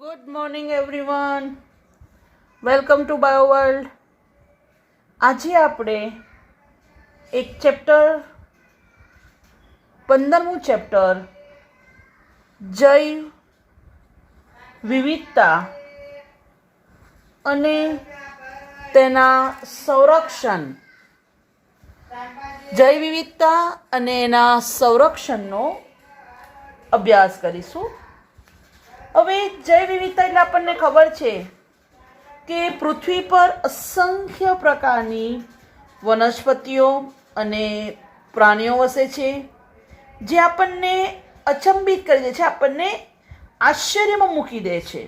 Good morning everyone. Welcome to BioWorld. આજે આપણે એક ચેપ્ટર 15મું ચેપ્ટર જૈવ વિવિધતા અને તેના સંરક્ષણ જૈવ વિવિધતા અને એના સંરક્ષણનો અભ્યાસ કરીશું. હવે જૈવ વિવિધતા એટલે આપણને ખબર છે કે પૃથ્વી પર અસંખ્ય પ્રકારની વનસ્પતિઓ અને પ્રાણીઓ વસે છે, જે આપણને અચંબિત કરી દે છે, આપણને આશ્ચર્યમાં મૂકી દે છે.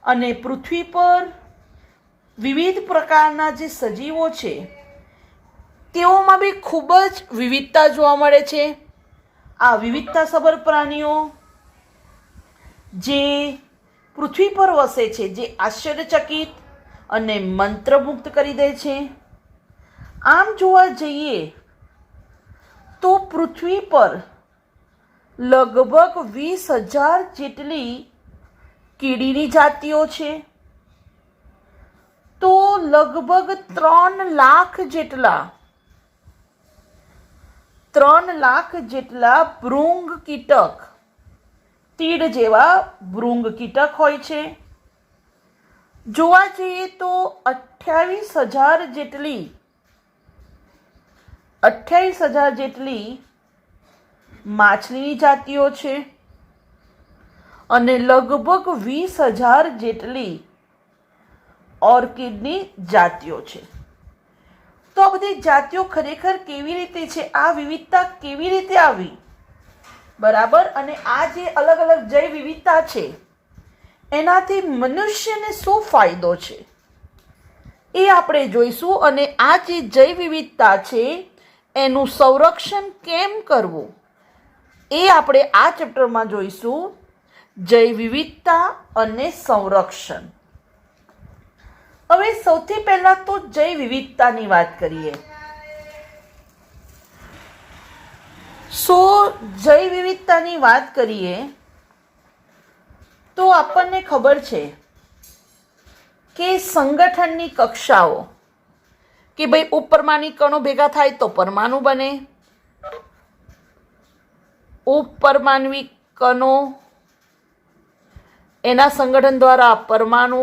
અને પૃથ્વી પર વિવિધ પ્રકારના જે સજીવો છે તેઓમાં બી ખૂબ જ વિવિધતા જોવા મળે છે. આ વિવિધતાસભર પ્રાણીઓ જે પૃથ્વી પર વસે છે, જે આશ્ચર્યચકિત અને મંત્રમુગ્ધ કરી દે છે. આમ જોવા જઈએ તો પૃથ્વી પર લગભગ 20,000 જેટલી કીડીની જાતિઓ છે, તો લગભગ 3 લાખ જેટલા ભૃંગ કીટક, તીડ જેવા ભૃંગ કીટક હોય છે. જોવા જઈએ તો 28,000 જેટલી માછલીની જાતિઓ છે અને લગભગ 20,000 જેટલી ઓર્કિડની જાતિઓ છે. તો આ બધી જાતિઓ ખરેખર કેવી રીતે છે, આ વિવિધતા કેવી રીતે આવી, બરાબર? અને આ જે અલગ અલગ જૈવ વિવિધતા છે એનાથી મનુષ્યને શું ફાયદો છે એ આપણે જોઈશું. અને આ જે જૈવ વિવિધતા છે એનું સંરક્ષણ કેમ કરવું એ આપણે આ ચેપ્ટરમાં જોઈશું. જૈવ વિવિધતા અને સંરક્ષણ. હવે સૌથી પહેલા તો જૈવ વિવિધતાની વાત કરીએ. જૈવ વિવિધતાની વાત કરીએ તો આપણને ખબર છે કે સંગઠનની કક્ષાઓ, કે ભાઈ ઉપરમાની કણો ભેગા થાય તો પરમાણુ બને, ઉપરમાનવી કણો એના સંગઠન દ્વારા પરમાણુ,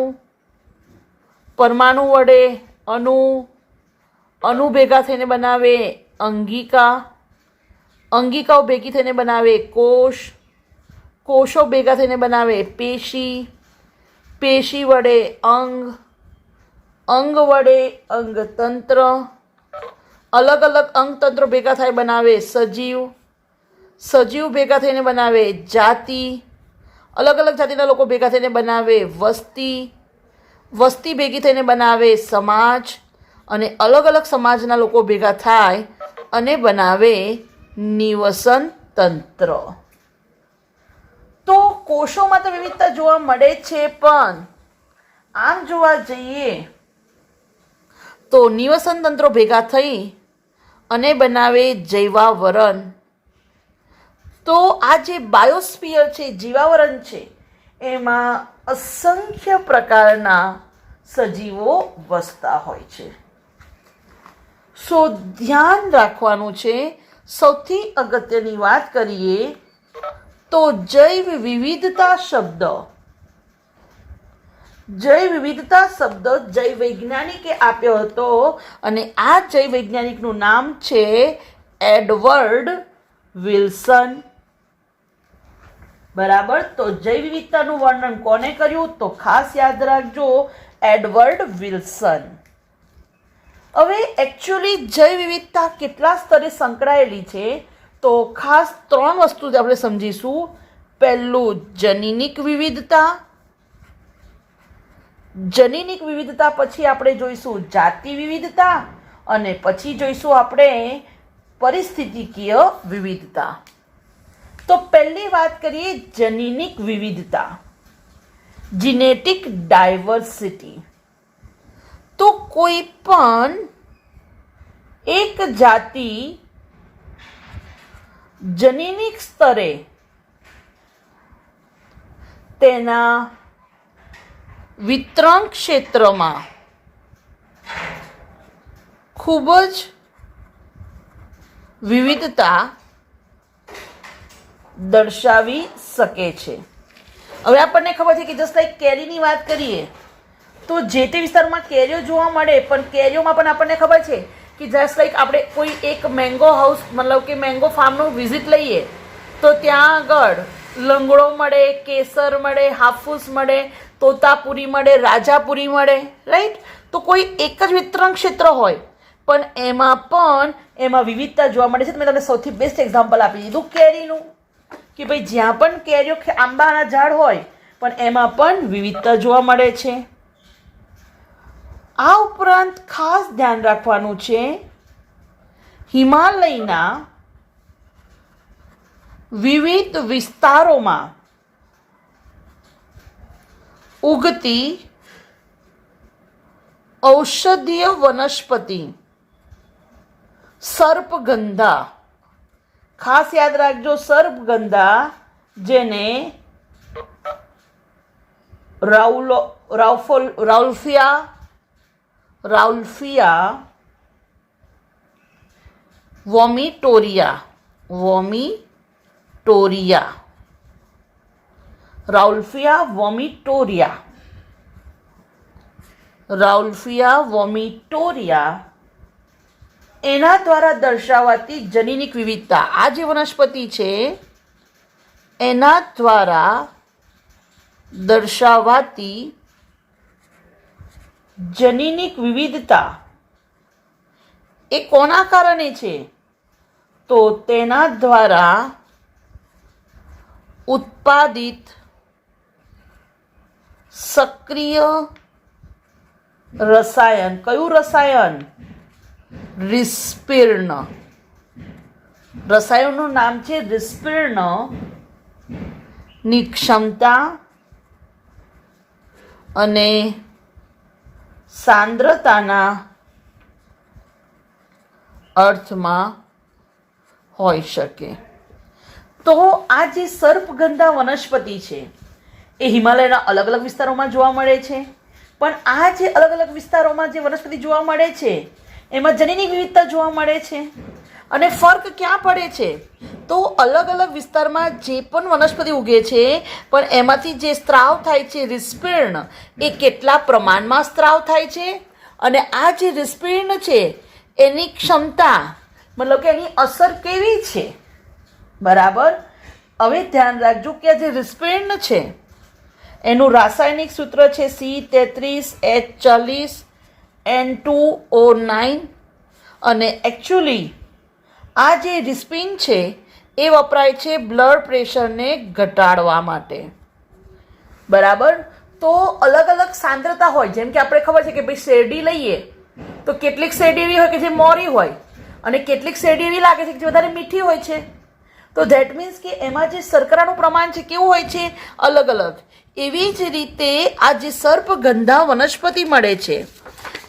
પરમાણુ વડે અણુ ભેગા થઈને બનાવે અંગિકા, અંગિકાઓ ભેગી થઈને બનાવે કોષ, કોષો ભેગા થઈને બનાવે પેશી, પેશી વડે અંગ, અંગ વડે અંગતંત્ર, અલગ અલગ અંગતંત્રો ભેગા થાય બનાવે સજીવ, સજીવ ભેગા થઈને બનાવે જાતિ, અલગ અલગ જાતિના લોકો ભેગા થઈને બનાવે વસ્તી, વસ્તી ભેગી થઈને બનાવે સમાજ, અને અલગ અલગ સમાજના લોકો ભેગા થાય અને બનાવે નિવસન તંત્ર. તો કોષોમાં તો વિવિધતા જોવા મળે છે, પણ આમ જોવા જઈએ તો નિવસન તંત્રો ભેગા થઈ અને બનાવે જૈવાવરણ. તો આ જે બાયોસ્ફિયર છે, જીવાવરણ છે, એમાં અસંખ્ય પ્રકારના સજીવો વસતા હોય છે. ધ્યાન રાખવાનું છે. સૌથી અગત્યની વાત કરીએ તો જૈવ વિવિધતા શબ્દ, જૈવ વિવિધતા શબ્દ જૈવ વૈજ્ઞાનિકે આપ્યો હતો, અને આ જૈવ વૈજ્ઞાનિકનું નામ છે એડવર્ડ વિલ્સન. બરાબર? તો જૈવ વિવિધતાનું વર્ણન કોને કર્યું? તો ખાસ યાદ રાખજો, એડવર્ડ વિલ્સન. હવે એકચ્યુઅલી જૈવ વિવિધતા કેટલા સ્તરે સંકળાયેલી છે તો ખાસ 3 વસ્તુ આપણે સમજીશું. પહેલું જનીનિક વિવિધતા, જનીનિક વિવિધતા પછી આપણે જોઈશું જાતિ વિવિધતા, અને પછી જોઈશું આપણે પરિસ્થિતિકીય વિવિધતા. તો પહેલી વાત કરીએ જનીનિક વિવિધતા, જીનેટિક ડાયવર્સિટી. તો કોઈ પણ એક જાતિ જનીનિક સ્તરે તેના વિતરણ ક્ષેત્રમાં ખૂબ જ વિવિધતા દર્શાવી શકે છે. હવે આપણને ખબર છે કે જસ્ટ લાઈક કેરીની વાત કરીએ તો જે તે વિસ્તારમાં કેરીઓ જોવા મળે, પણ કેરીઓમાં પણ આપણને ખબર છે કે જસ્ટ લાઈક આપણે કોઈ એક મેંગો હાઉસ મતલબ કે મેંગો ફાર્મનું વિઝિટ લઈએ તો ત્યાં આગળ લંગડો મળે, કેસર મળે, હાફૂસ મળે, તોતાપુરી મળે, રાજાપુરી મળે, રાઈટ. તો કોઈ એક જ વિતરણ ક્ષેત્ર હોય પણ એમાં વિવિધતા જોવા મળે છે. તો મેં તમને સૌથી બેસ્ટ એક્ઝામ્પલ આપી દીધું કેરીનું, કે ભાઈ જ્યાં પણ કેરીઓ આંબાના ઝાડ હોય પણ એમાં પણ વિવિધતા જોવા મળે છે. આ ઉપરાંત ખાસ ધ્યાન રાખવાનું છે, હિમાલયના વિવિધ વિસ્તારોમાં ઉગતી ઔષધીય વનસ્પતિ સર્પગંધા, ખાસ યાદ રાખજો સર્પગંધા, જેને રાઉલ્ફિયા વોમિટોરિયા એના દ્વારા દર્શાવાતી જનીનિક વિવિધતા. આ જે વનસ્પતિ છે એના દ્વારા દર્શાવાતી જનીનિક વિવિધતા એ કોના કારણે છે? તો તેના દ્વારા ઉત્પાદિત સક્રિય રસાયન. કયું રસાયન? રિસ્પીર્ણ. રસાયણનું નામ છે રિસ્પીર્ણ. ની ક્ષમતા અને સાંદ્રતાના અર્થમાં હોઈ શકે. તો આ જે સર્પગંધા વનસ્પતિ છે એ હિમાલયના અલગ અલગ વિસ્તારોમાં જોવા મળે છે. પણ આ જે અલગ અલગ વિસ્તારોમાં જે વનસ્પતિ જોવા મળે છે એમાં જનીનિક વિવિધતા જોવા મળે છે. અને ફર્ક ક્યાં પડે છે? તો અલગ અલગ વિસ્તારમાં જે પણ વનસ્પતિ ઉગે છે પણ એમાંથી જે સ્ત્રાવ થાય છે રિસ્પીર્ણ, એ કેટલા પ્રમાણમાં સ્ત્રાવ થાય છે અને આ જે રિસ્પીર્ણ છે એની ક્ષમતા મતલબ કે એની અસર કેવી છે. બરાબર. હવે ધ્યાન રાખજો કે આ જે રિસ્પીર્ણ છે એનું રાસાયણિક સૂત્ર છે C33H40N2O9 અને એકચ્યુઅલી આ જે રિસ્પિન છે એ વપરાય છે બ્લડ પ્રેશરને ઘટાડવા માટે. બરાબર. તો અલગ અલગ સાંદ્રતા હોય. જેમ કે આપણે ખબર છે કે ભાઈ શેરડી લઈએ તો કેટલીક શેરડી એવી હોય કે જે મોરી હોય અને કેટલીક શેરડી એવી લાગે છે કે જે વધારે મીઠી હોય છે. તો ધેટ મીન્સ કે એમાં જે શર્કરાનું પ્રમાણ છે કેવું હોય છે? અલગ અલગ. એવી જ રીતે આ જે સર્પગંધા વનસ્પતિ મળે છે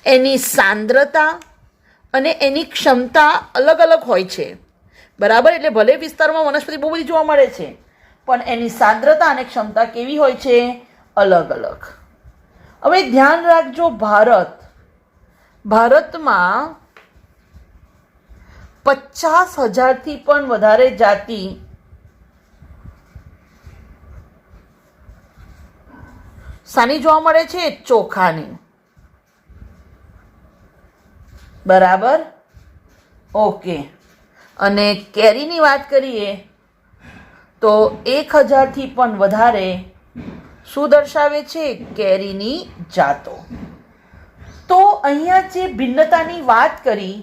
એની સાંદ્રતા અને એની ક્ષમતા અલગ અલગ હોય છે. બરાબર. એટલે ભલે વિસ્તારમાં વનસ્પતિ બહુ બધી જોવા મળે છે પણ એની સાંદ્રતા અને ક્ષમતા કેવી હોય છે? અલગ અલગ. હવે ધ્યાન રાખજો, ભારતમાં 50,000થી પણ વધારે જાતિ શાની જોવા મળે છે? ચોખાની. બરાબર. ઓકે. અને કેરીની વાત કરીએ તો 1,000થી પણ વધારે શું દર્શાવે છે? કેરીની જાતો. તો અહીંયા જે ભિન્નતાની વાત કરી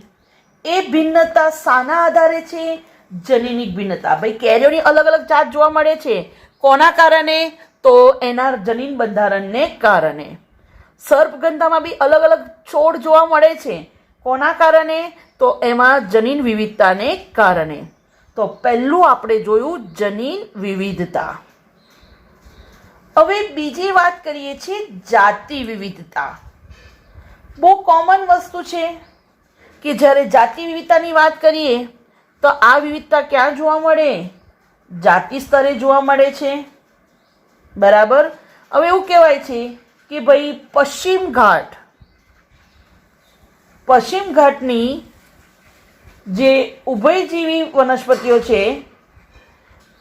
એ ભિન્નતા શાના આધારે છે? જનીનિક ભિન્નતા. ભાઈ કેરીઓની અલગ અલગ જાત જોવા મળે છે. કોના કારણે? તો એના જનીન બંધારણને કારણે. સર્પગંધામાં બી અલગ અલગ છોડ જોવા મળે છે. કોના કારણે? તો એમાં જનીન વિવિધતાને કારણે. તો પહેલું આપણે જોયું જનીન વિવિધતા. હવે બીજી વાત કરીએ છીએ જાતિ વિવિધતા. બહુ કોમન વસ્તુ છે કે જ્યારે જાતિ વિવિધતાની વાત કરીએ તો આ વિવિધતા ક્યાં જોવા મળે? જાતિ સ્તરે જોવા મળે છે. બરાબર. હવે એવું કહેવાય છે કે ભાઈ પશ્ચિમ ઘાટની જે ઉભયજીવી વનસ્પતિઓ છે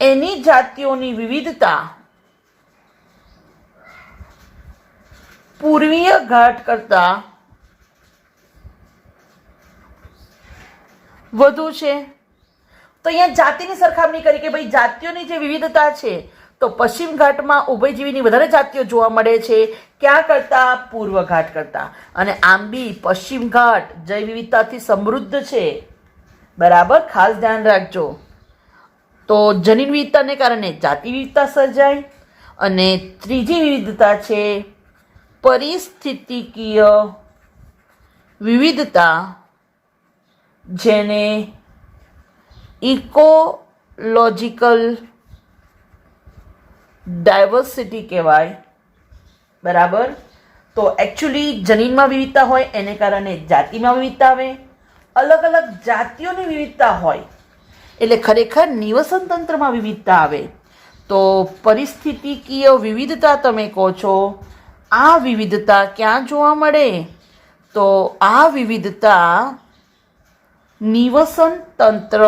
એની જાતિઓની વિવિધતા પૂર્વીય ઘાટ કરતાં વધુ છે. તો અહીંયા જાતિની સરખામણી કરી કે ભાઈ જાતિઓની જે વિવિધતા છે તો પશ્ચિમ ઘાટમાં ઉભયજીવીની વધારે જાતિઓ જોવા મળે છે ક્યાં કરતાં? પૂર્વ ઘાટ કરતાં. અને આમ બી પશ્ચિમ ઘાટ જૈવ વિવિધતાથી સમૃદ્ધ છે. બરાબર, ખાસ ધ્યાન રાખજો. તો જનીન વિવિધતાને કારણે જાતિ વિવિધતા સર્જાય. અને ત્રીજી વિવિધતા છે પરિસ્થિતિકીય વિવિધતા, જેને ઇકોલોજીકલ ડાયવર્સિટી કહેવાય. બરાબર. તો એકચ્યુઅલી જનીનમાં વિવિધતા હોય એને કારણે જાતિમાં વિવિધતા આવે. અલગ અલગ જાતિઓની વિવિધતા હોય એટલે ખરેખર નિવસન તંત્રમાં વિવિધતા આવે. તો પરિસ્થિતિકીય વિવિધતા તમે કહો છો, આ વિવિધતા ક્યાં જોવા મળે? તો આ વિવિધતા નિવસન તંત્ર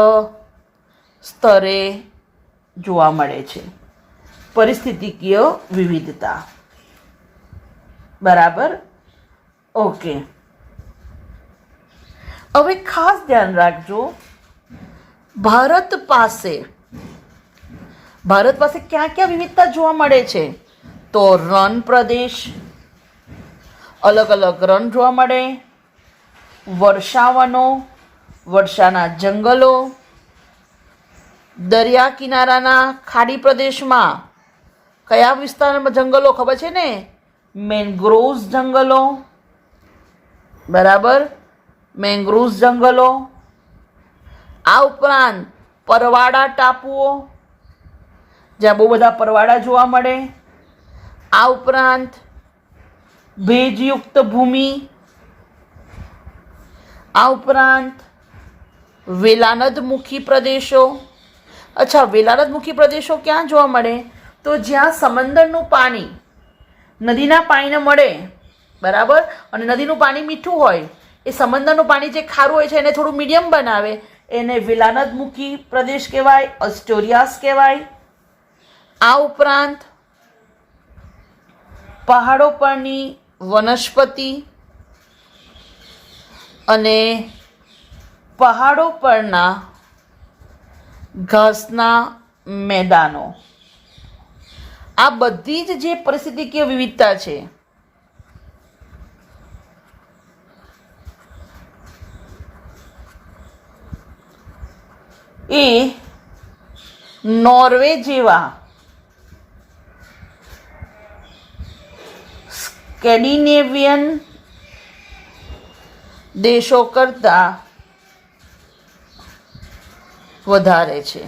સ્તરે જોવા મળે છે. પરિસ્થિતિકીય વિવિધતા. બરાબર, ઓકે. હવે ખાસ ધ્યાન રાખજો, ભારત પાસે ક્યાં ક્યાં વિવિધતા જોવા મળે છે? તો રણ પ્રદેશ, અલગ અલગ રણ જોવા મળે. વર્ષાવનો, વર્ષાના જંગલો. દરિયા કિનારાના ખાડી પ્રદેશમાં કયા વિસ્તારમાં જંગલો ખબર છે ને? મેંગ્રોવ્સ જંગલો. બરાબર, મેંગ્રોવ્સ જંગલો. આ ઉપરાંત પરવાળા ટાપુઓ, જ્યાં બહુ બધા પરવાળા જોવા મળે. આ ઉપરાંત ભેજયુક્ત ભૂમિ. આ ઉપરાંત વેલાનદમુખી પ્રદેશો. અચ્છા, વેલાનદમુખી પ્રદેશો ક્યાં જોવા મળે? તો જ્યાં સમંદરનું પાણી નદીના પાણીને મળે. બરાબર, અને નદીનું પાણી મીઠું હોય, એ સમંદરનું પાણી જે ખારું હોય છે એને થોડું મીડિયમ બનાવે, એને વેલાનદમુખી પ્રદેશ કહેવાય, અસ્ટોરિયાસ કહેવાય. આ ઉપરાંત પહાડો પરની વનસ્પતિ અને પહાડો પરના ઘાસના મેદાનો, આ બધી જ જે પરિસ્થિતિકીય વિવિધતા છે એ નોર્વે જેવા સ્કેન્ડિનેવિયન દેશો કરતાં વધારે છે.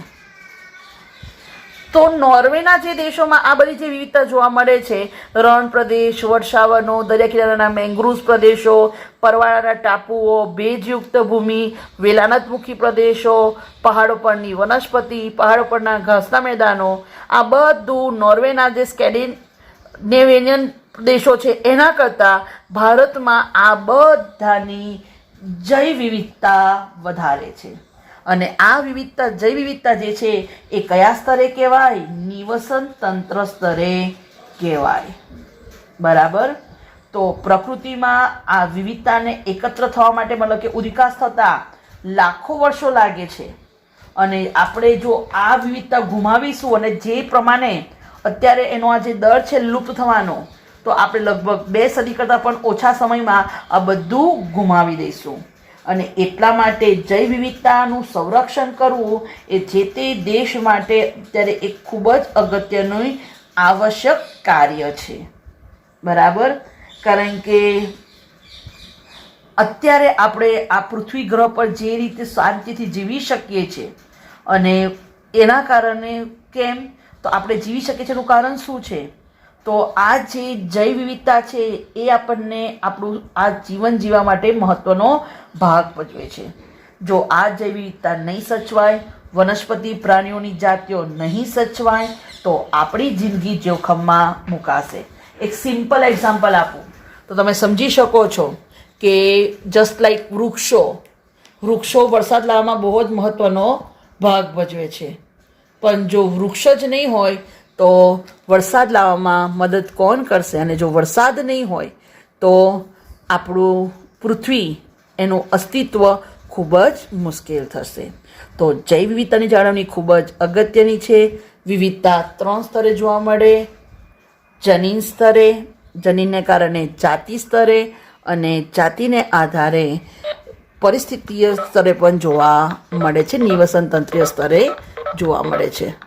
તો નોર્વેના જે દેશોમાં આ બધી જે વિવિધતા જોવા મળે છે, રણ પ્રદેશ, વર્ષાવનો, દરિયા કિનારાના મેંગ્રુવ્સ પ્રદેશો, પરવાળાના ટાપુઓ, ભેજયુક્ત ભૂમિ, વેલાનદમુખી પ્રદેશો, પહાડો પરની વનસ્પતિ, પહાડો પરના ઘાસના મેદાનો, આ બધું નોર્વેના જે સ્કેન્ડિનેવિયન દેશો છે એના કરતાં ભારતમાં આ બધાની જૈવ વિવિધતા વધારે છે. અને આ વિવિધતા, જૈવ વિવિધતા જે છે એ કયા સ્તરે કહેવાય? નિવસન તંત્ર સ્તરે કહેવાય. બરાબર. તો પ્રકૃતિમાં આ વિવિધતાને એકત્ર થવા માટે, મતલબ કે ઉદ્વિકાસ થતાં લાખો વર્ષો લાગે છે. અને આપણે જો આ વિવિધતા ગુમાવીશું અને જે પ્રમાણે અત્યારે એનો આ જે દર છે લુપ્ત થવાનો, તો આપણે લગભગ 2 સદી કરતાં પણ ઓછા સમયમાં આ બધું ગુમાવી દઈશું. અને એટલા માટે જૈવ વિવિધતાનું સંરક્ષણ કરવું એ જે તે દેશ માટે અત્યારે એક ખૂબ જ અગત્યનું આવશ્યક કાર્ય છે. બરાબર. કારણ કે અત્યારે આપણે આ પૃથ્વી ગ્રહ પર જે રીતે શાંતિથી જીવી શકીએ છીએ, અને એના કારણે કેમ તો આપણે જીવી શકીએ છીએ એનું કારણ શું છે? તો આ જે જૈવ વિવિધતા છે એ આપણને આપણું આ જીવન જીવવા માટે મહત્ત્વનો ભાગ ભજવે છે. જો આ જૈવ વિવિધતા નહીં સચવાય, વનસ્પતિ પ્રાણીઓની જાતિઓ નહીં સચવાય, તો આપણી જિંદગી જોખમમાં મુકાશે. એક સિમ્પલ એક્ઝામ્પલ આપું તો તમે સમજી શકો છો કે જસ્ટ લાઈક વૃક્ષો વરસાદ લાવવામાં બહુ જ મહત્ત્વનો ભાગ ભજવે છે. પણ જો વૃક્ષ જ નહીં હોય તો વરસાદ લાવવામાં મદદ કોણ કરશે? અને જો વરસાદ નહીં હોય તો આપણું પૃથ્વી એનું અસ્તિત્વ ખૂબ જ મુશ્કેલ થશે. તો જૈવ વિવિધતાની જાળવણી ખૂબ જ અગત્યની છે. વિવિધતા 3 સ્તરે જોવા મળે: જનીન સ્તરે, જનીનને કારણે જાતિ સ્તરે, અને જાતિને આધારે પરિસ્થિતિય સ્તરે પણ જોવા મળે છે, નિવસન તંત્રીય સ્તરે જોવા મળે છે.